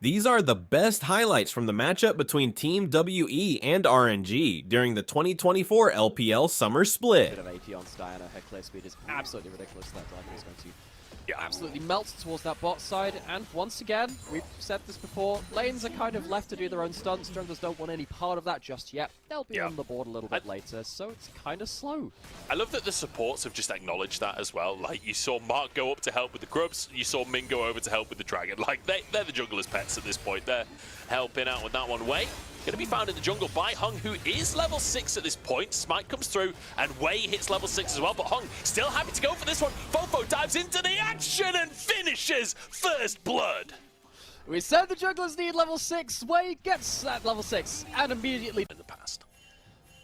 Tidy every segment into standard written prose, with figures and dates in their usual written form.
These are the best highlights from the matchup between Team WE and RNG during the 2024 LPL Summer Split. Bit of AP on Diana. Her clear speed is absolutely ridiculous. That Diana is going to absolutely melt towards that bot side. And once again, we've said this before, lanes are kind of left to do their own stunts. Junglers don't want any part of that just yet. They'll be on the board a little bit later, so it's kind of slow. I love that the supports have just acknowledged that as well. Like, you saw Mark go up to help with the grubs, you saw Ming go over to help with the dragon. Like, they're the jungler's pets at this point. They're helping out with that one. Wei gonna be found in the jungle by Hung, who is level 6 at this point. Smite comes through, and Wei hits level 6 as well, but Hung still happy to go for this one. Fofo dives into the action and finishes first blood. We said the junglers need level 6. Wei gets that level 6, and immediately In the past.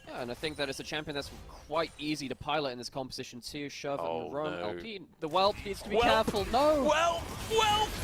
Yeah, and I think that it's a champion that's quite easy to pilot in this composition too. Shove and run. No. LP. The Whelp needs to be careful. No! Well,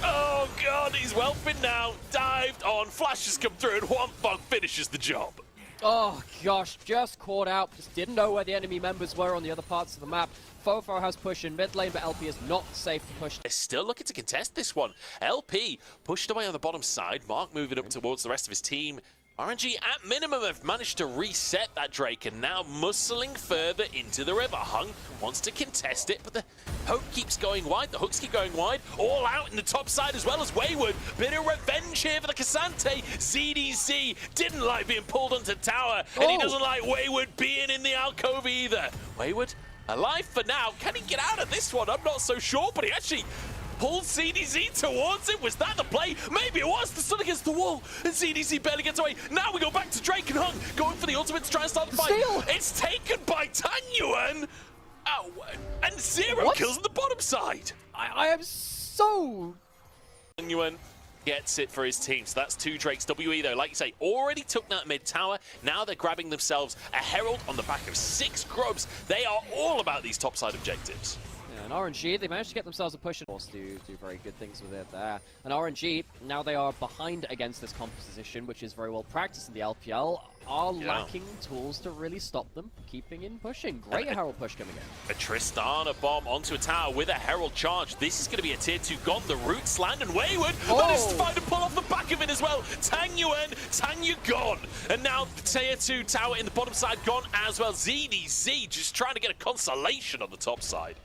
oh god, he's whelping now. Dived on, flashes come through, and one bug finishes the job. Oh gosh, just caught out. Just didn't know where the enemy members were on the other parts of the map. Fofo has push in mid lane, but LP is not safe to push. They're still looking to contest this one. LP pushed away on the bottom side. Mark moving up towards the rest of his team. RNG at minimum have managed to reset that Drake and now muscling further into the river. Hung wants to contest it, but the poke keeps going wide, the hooks keep going wide, all out in the top side as well as Wayward. Bit of revenge here for the Cassante. ZDZ didn't like being pulled onto tower, and he doesn't like Wayward being in the alcove either. Wayward alive for now. Can he get out of this one? I'm not so sure, but he actually pulled ZDZ towards him. Was that the play? Maybe it was. The stun against the wall, and ZDZ barely gets away. Now we go back to Drake and Hung, going for the ultimate to try and start the fight. It's taken by Tang Yuan. Oh, and zero kills on the bottom side. I am so... Tang Yuan gets it for his team. So that's 2 Drakes. WE, though, like you say, already took that mid tower. Now they're grabbing themselves a Herald on the back of 6 grubs. They are all about these topside objectives. And RNG, they managed to get themselves a push and force do very good things with it there. And RNG, now they are behind against this composition, which is very well practiced in the LPL, are lacking tools to really stop them keeping in pushing. Great Herald push coming in. A Tristana bomb onto a tower with a Herald charge. This is going to be a tier 2 gone. The roots land, and Wayward managed to find a pull off the back of it as well. Tang Yuan, Tang Yu gone. And now the tier 2 tower in the bottom side gone as well. ZDZ just trying to get a consolation on the top side.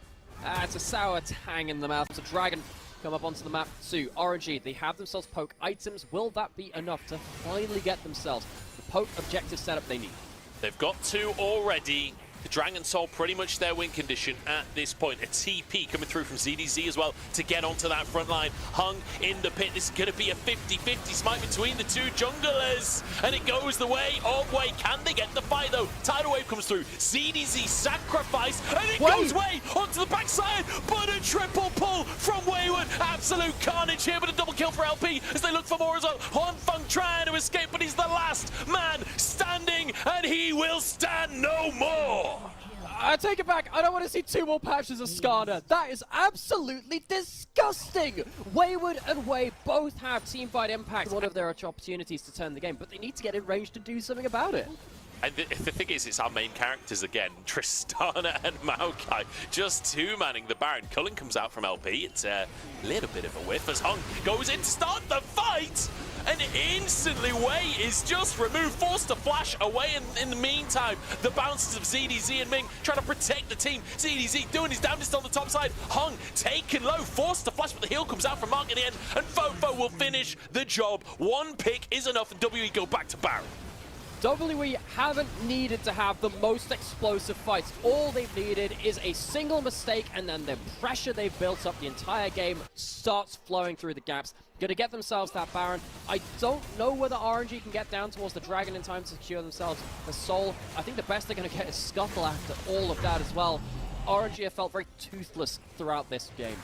It's a sour tang in the mouth. It's a dragon come up onto the map too. RNG, they have themselves poke items. Will that be enough to finally get themselves the poke objective setup they need? They've got 2 already. The Dragon Soul pretty much their win condition at this point. A TP coming through from ZDZ as well to get onto that front line. Hung in the pit. This is going to be a 50-50 smite between the 2 junglers. And it goes the way of Wei. Can they get the fight though? Tidal Wave comes through. ZDZ sacrifice. And it goes Wei onto the backside. But a triple pull from Wayward. Absolute carnage here, but a double kill for LP as they look for more as well. Honfeng trying to escape, but he's the last man standing. And he will stand no more. I take it back. I don't want to see 2 more patches of Skana. That is absolutely disgusting. Wayward and Wei both have teamfight impact. One of their opportunities to turn the game, but they need to get in range to do something about it. And the thing is, it's our main characters again, Tristana and Maokai, just 2-manning the Baron. Cullen comes out from LP. It's a little bit of a whiff as Hung goes in to start the fight. And instantly, Wei is just removed, forced to flash away. And in the meantime, the bounces of ZDZ and Ming trying to protect the team. ZDZ doing his damnedest on the top side. Hung taken low, forced to flash, but the heal comes out from Mark in the end. And Fofo will finish the job. 1 pick is enough, and WE go back to Baron. WE haven't needed to have the most explosive fights. All they've needed is a single mistake, and then the pressure they've built up the entire game starts flowing through the gaps. Gonna get themselves that Baron. I don't know whether RNG can get down towards the Dragon in time to secure themselves the Soul. I think the best they're gonna get is Scuttle after all of that as well. RNG have felt very toothless throughout this game.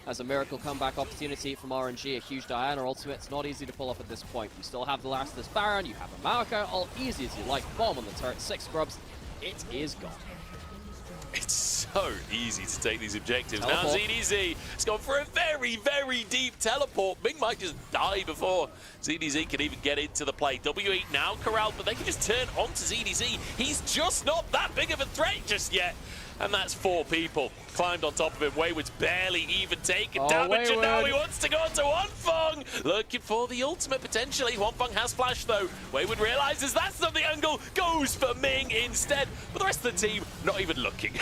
As a miracle comeback opportunity from RNG, a huge Diana ultimate. It's not easy to pull off at this point. You still have the last of this Baron, you have a Maokai, all easy as you like. Bomb on the turret, 6 grubs. It is gone. It's so easy to take these objectives. Teleport. Now ZDZ has gone for a very, very deep teleport. Ming might just die before ZDZ can even get into the play. WE now corralled, but they can just turn onto ZDZ. He's just not that big of a threat just yet. and that's 4 people. Climbed on top of him. Wayward's barely even taken damage, and now he wants to go to onivia. Looking for the ultimate, potentially. onivia has flash, though. Wayward realizes that's not the angle, goes for Ming instead. But the rest of the team, not even looking.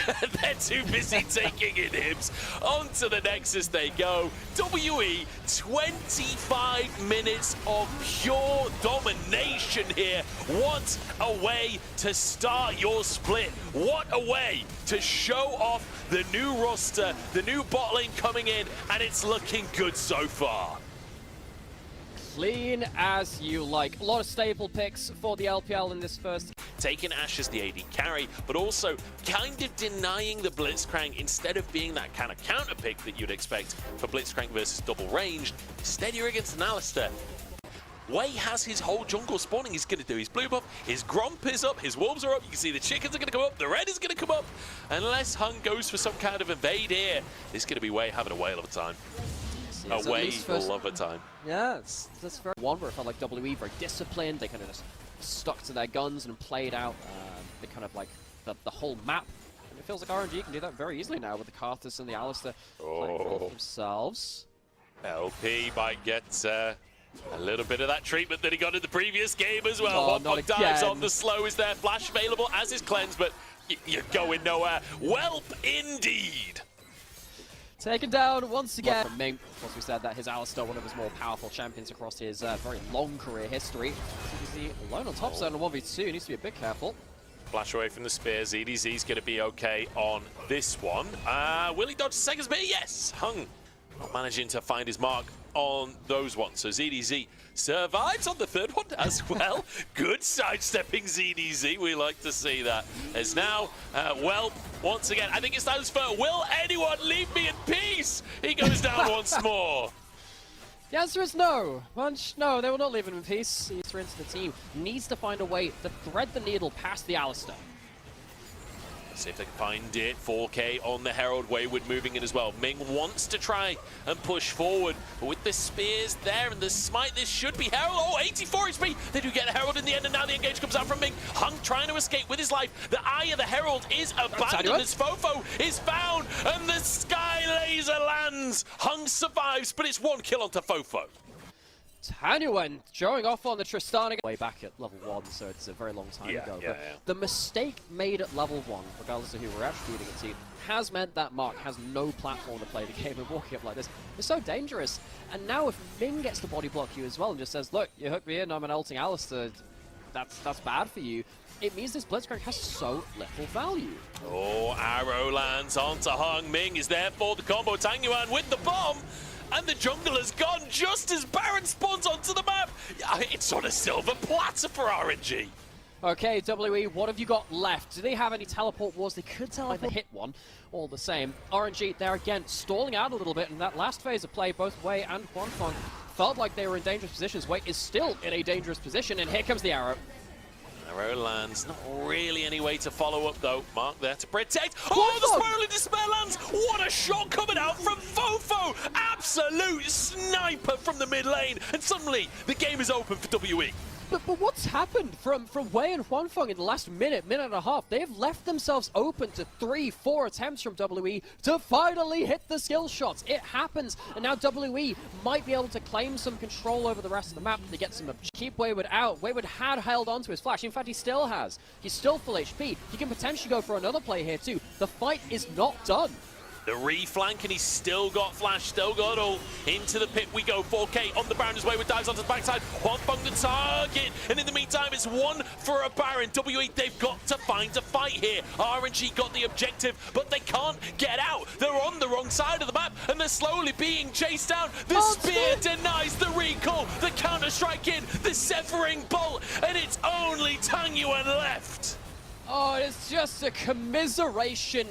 They're too busy taking in hims. On to the Nexus they go. WE, 25 minutes of pure domination here. What a way to start your split. What a way to show off the new roster, the new bot lane coming in, and it's looking good so far. Clean as you like. A lot of stable picks for the LPL in this first. Taking Ashe as the AD carry, but also kind of denying the Blitzcrank instead of being that kind of counter pick that you'd expect for Blitzcrank versus double ranged. Instead, you're against an Alistar. Wei has his whole jungle spawning. He's going to do his blue buff, his Gromp is up, his wolves are up, you can see the chickens are going to come up, the red is going to come up. Unless Hung goes for some kind of invade here, it's going to be Wei having a whale of a time. A whale of a time. Yeah, that's very one where it felt like WE very disciplined. They kind of just stuck to their guns and played out the kind of like the whole map. And it feels like RNG can do that very easily now with the Karthus and the Alistar playing for themselves. LP might get a little bit of that treatment that he got in the previous game as well. onivia dives on the slow. Is there flash available as is cleanse, but you're going nowhere. Welp indeed. Taken down once again from Ming. Of course, we said that his Alistar, one of his more powerful champions across his very long career history. ZDZ alone on top zone on 1v2, needs to be a bit careful. Flash away from the spear. ZDZ's going to be okay on this one. Will he dodge the second spear? Yes! Hung not managing to find his mark on those ones. So ZDZ survives on the third one as well. Good sidestepping ZDZ. We like to see that. As now, well, once again, I think it stands for will anyone leave me in peace? He goes down once more. The answer is no. No, they will not leave him in peace. He's into the team. Needs to find a way to thread the needle past the Alistar. See if they can find it. 4K on the Herald. Wayward moving in as well. Ming wants to try and push forward, but with the spears there and the smite, this should be Herald. Oh, 84 HP. They do get Herald in the end, and now the engage comes out from Ming. Hung trying to escape with his life. The eye of the Herald is abandoned as Fofo is found, and the Sky Laser lands. Hung survives, but it's 1 kill onto Fofo. Tanyuan showing off on the Tristana way back at level 1, so it's a very long time ago. But the mistake made at level 1, regardless of who we're attributing it to, has meant that Mark has no platform to play the game, and walking up like this is so dangerous. And now if Ming gets to body block you as well and just says, look, you hooked me in, I'm an ulting Alistar, that's bad for you. It means this Blitzcrank has so little value. Oh, arrow lands onto Hung. Ming is there for the combo. Tanyuan with the bomb. And the jungle has gone just as Baron spawns onto the map. It's on a silver platter for RNG. Okay, WE, what have you got left? Do they have any teleport wars? They could teleport hit one, all the same. RNG, they're again stalling out a little bit in that last phase of play. Both Wei and onivia felt like they were in dangerous positions. Wei is still in a dangerous position, and here comes the arrow. Arrow lands, not really any way to follow up though. Mark there to protect. Oh, the Spiral of Despair lands! What a shot coming out from Fofo! Absolute sniper from the mid lane, and suddenly the game is open for WE. But what's happened from Wei and onivia in the last minute and a half? They've left themselves open to 3-4 attempts from WE to finally hit the skill shots. It happens, and now WE might be able to claim some control over the rest of the map. They get some keep Wayward out. Wayward had held onto his flash. In fact, he still has. He's still full HP. He can potentially go for another play here too. The fight is not done. The reflank, and he's still got flash, still got ult. Into the pit we go. 4K on the Baron as Wayward dives onto the backside. onivia the target, and in the meantime, it's 1 for a Baron. WE, they've got to find a fight here. RNG got the objective, but they can't get out. They're on the wrong side of the map, and they're slowly being chased down. The spear denies the recall. The counter-strike in, the severing bolt, and it's only Tanyuan left. Oh, it's just a commiseration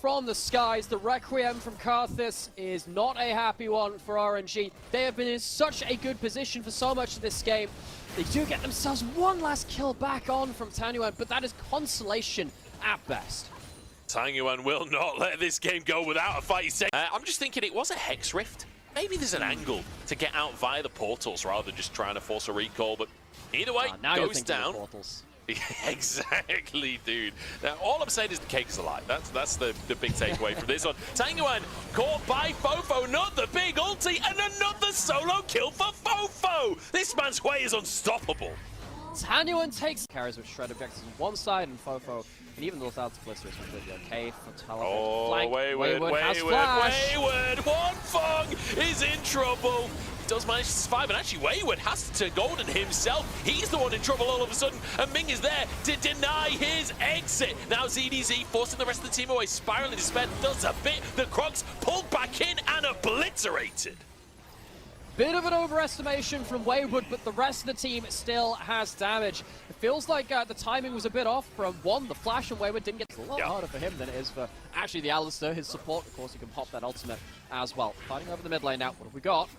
from the skies. The Requiem from Karthus is not a happy one for RNG. They have been in such a good position for so much of this game. They do get themselves one last kill back on from Tanyuan, but that is consolation at best. Tanyuan will not let this game go without a fight. I'm just thinking it was a Hex Rift. Maybe there's an angle to get out via the portals rather than just trying to force a recall, but either way, now goes down. Exactly, dude. Now, all I'm saying is the cake is a lie. That's the big takeaway from this one. Tangyuan caught by Fofo, another big ulti, and another solo kill for Fofo. This man's way is unstoppable. Tangyuan takes carries with shred objectives on one side, and Fofo, and even without the blister, is completely okay for teleport. Oh, Flank. Wayward has flash. Onefeng is in trouble. He does manage to survive, and actually Wayward has to golden himself. He's the one in trouble all of a sudden, and Ming is there to deny his exit. Now ZDZ forcing the rest of the team away, spiraling despair, does a bit. The Crocs pulled back in and obliterated. Bit of an overestimation from Wayward, but the rest of the team still has damage. It feels like the timing was a bit off from one, the flash, and Wayward didn't get a lot harder for him than it is for actually the Alistar, his support. Of course, he can pop that ultimate as well. Fighting over the mid lane now. What have we got?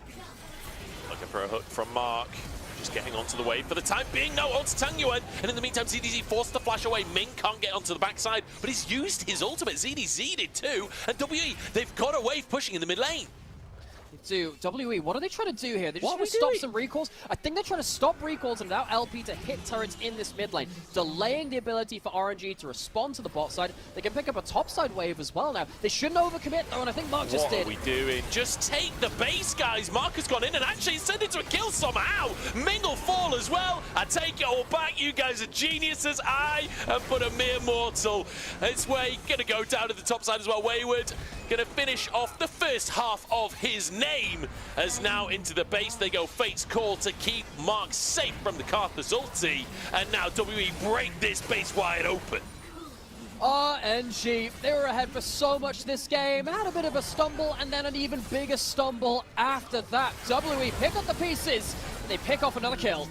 Looking for a hook from Mark. Just getting onto the wave for the time being. No, onto Tangyuan. And in the meantime, ZDZ forced the flash away. Ming can't get onto the backside, but he's used his ultimate. ZDZ did too. And WE, they've got a wave pushing in the mid lane. WE, what are they trying to do here? They're just trying to stop some recalls. I think they're trying to stop recalls and allow LP to hit turrets in this mid lane, delaying the ability for RNG to respond to the bot side. They can pick up a top side wave as well now. They shouldn't overcommit though, and I think Mark just did. What are we doing? Just take the base, guys. Mark has gone in and actually sent it to a kill somehow. Ming will fall as well. I take it all back. You guys are geniuses. I have put a mere mortal. It's Way gonna go down to the top side as well. Wayward gonna finish off the first half of his name, as now into the base they go. Fate's call to keep Mark safe from the Karthus ulti, and now WE break this base wide open. RNG, they were ahead for so much this game, had a bit of a stumble, and then an even bigger stumble after that. WE pick up the pieces, and they pick off another kill.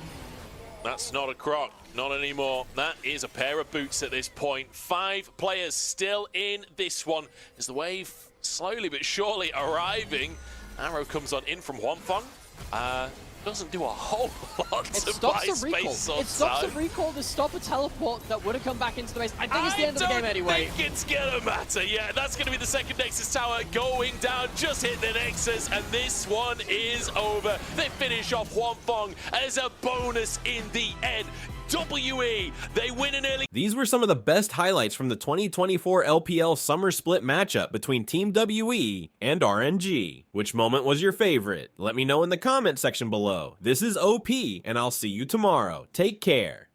That's not a croc, not anymore. That is a pair of boots at this point. 5 players still in this one as the wave slowly but surely arriving. Arrow comes on in from Onefeng. Doesn't do a whole lot to buy space on It stops time. a recall to stop a teleport that would have come back into the base. I think it's the end of the game anyway. I don't think it's gonna matter. Yeah, that's gonna be the second Nexus tower going down. Just hit the Nexus, and this one is over. They finish off Onefeng as a bonus in the end. WE, they win an early. These were some of the best highlights from the 2024 LPL Summer Split matchup between Team WE and RNG. Which moment was your favorite? Let me know in the comment section below. This is OP, and I'll see you tomorrow. Take care.